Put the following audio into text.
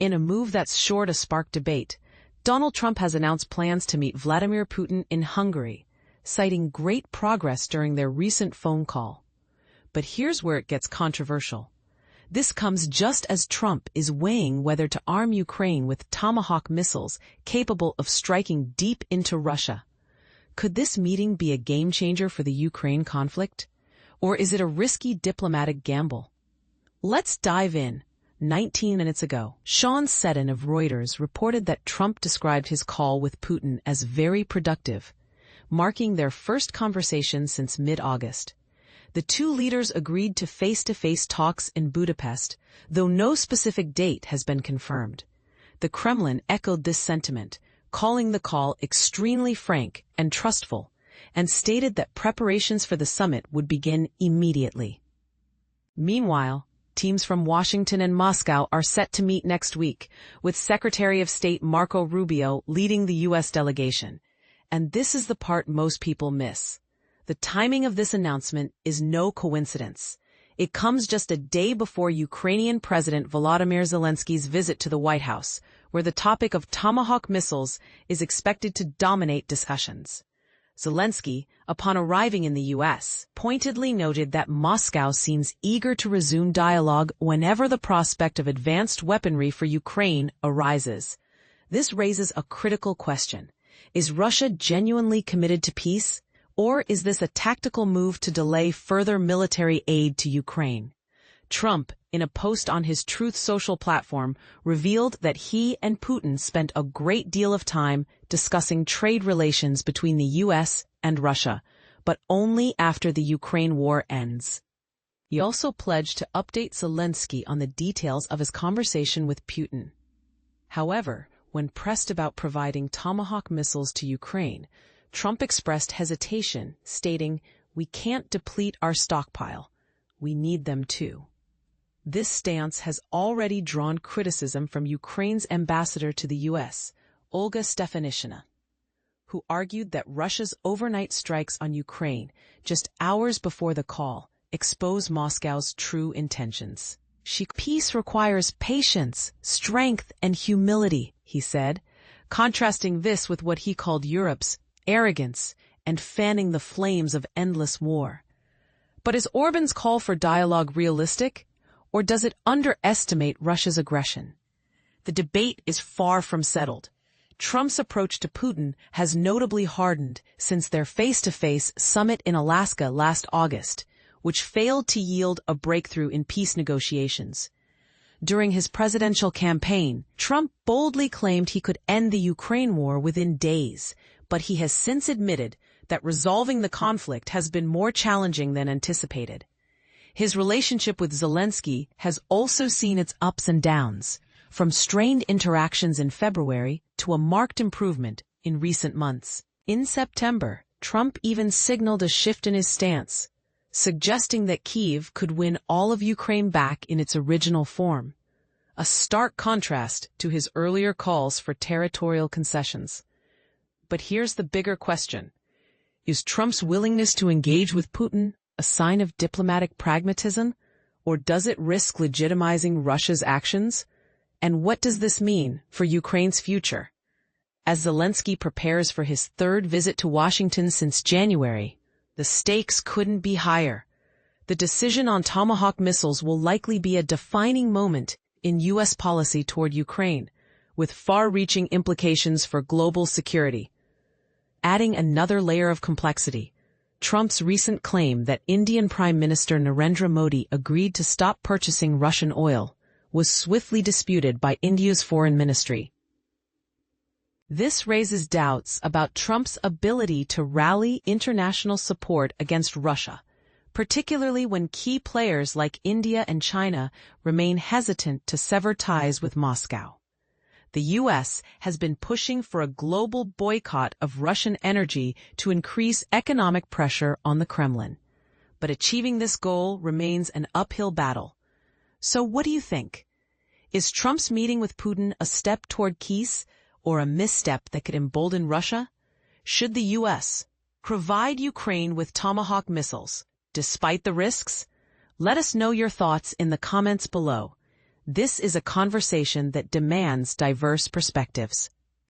In a move that's sure to spark debate, Donald Trump has announced plans to meet Vladimir Putin in Hungary, citing great progress during their recent phone call. But here's where it gets controversial. This comes just as Trump is weighing whether to arm Ukraine with Tomahawk missiles capable of striking deep into Russia. Could this meeting be a game-changer for the Ukraine conflict? Or is it a risky diplomatic gamble? Let's dive in. 19 minutes ago, Sean Seddon of Reuters reported that Trump described his call with Putin as very productive, marking their first conversation since mid-August. The two leaders agreed to face-to-face talks in Budapest, though no specific date has been confirmed. The Kremlin echoed this sentiment, calling the call extremely frank and trustful, and stated that preparations for the summit would begin immediately. Meanwhile, teams from Washington and Moscow are set to meet next week, with Secretary of State Marco Rubio leading the U.S. delegation. And this is the part most people miss. The timing of this announcement is no coincidence. It comes just a day before Ukrainian President Volodymyr Zelensky's visit to the White House, where the topic of Tomahawk missiles is expected to dominate discussions. Zelensky, upon arriving in the U.S., pointedly noted that Moscow seems eager to resume dialogue whenever the prospect of advanced weaponry for Ukraine arises. This raises a critical question. Is Russia genuinely committed to peace? Or is this a tactical move to delay further military aid to Ukraine? Trump, in a post on his Truth Social platform, revealed that he and Putin spent a great deal of time discussing trade relations between the U.S. and Russia, but only after the Ukraine war ends. He also pledged to update Zelensky on the details of his conversation with Putin. However, when pressed about providing Tomahawk missiles to Ukraine, Trump expressed hesitation, stating, "We can't deplete our stockpile. We need them too." This stance has already drawn criticism from Ukraine's ambassador to the U.S., Olga Stefanishina, who argued that Russia's overnight strikes on Ukraine, just hours before the call, expose Moscow's true intentions. Peace requires patience, strength, and humility, he said, contrasting this with what he called Europe's arrogance and fanning the flames of endless war. But is Orban's call for dialogue realistic, or does it underestimate Russia's aggression? The debate is far from settled. Trump's approach to Putin has notably hardened since their face-to-face summit in Alaska last August, which failed to yield a breakthrough in peace negotiations. During his presidential campaign, Trump boldly claimed he could end the Ukraine war within days, but he has since admitted that resolving the conflict has been more challenging than anticipated. His relationship with Zelensky has also seen its ups and downs, from strained interactions in February to a marked improvement in recent months. In September, Trump even signaled a shift in his stance, suggesting that Kyiv could win all of Ukraine back in its original form, a stark contrast to his earlier calls for territorial concessions. But here's the bigger question. Is Trump's willingness to engage with Putin a sign of diplomatic pragmatism, or does it risk legitimizing Russia's actions? And what does this mean for Ukraine's future? As Zelensky prepares for his third visit to Washington since January, the stakes couldn't be higher. The decision on Tomahawk missiles will likely be a defining moment in U.S. policy toward Ukraine, with far-reaching implications for global security. Adding another layer of complexity, Trump's recent claim that Indian Prime Minister Narendra Modi agreed to stop purchasing Russian oil was swiftly disputed by India's foreign ministry. This raises doubts about Trump's ability to rally international support against Russia, particularly when key players like India and China remain hesitant to sever ties with Moscow. The U.S. has been pushing for a global boycott of Russian energy to increase economic pressure on the Kremlin. But achieving this goal remains an uphill battle. So what do you think? Is Trump's meeting with Putin a step toward peace, or a misstep that could embolden Russia? Should the U.S. provide Ukraine with Tomahawk missiles, despite the risks? Let us know your thoughts in the comments below. This is a conversation that demands diverse perspectives.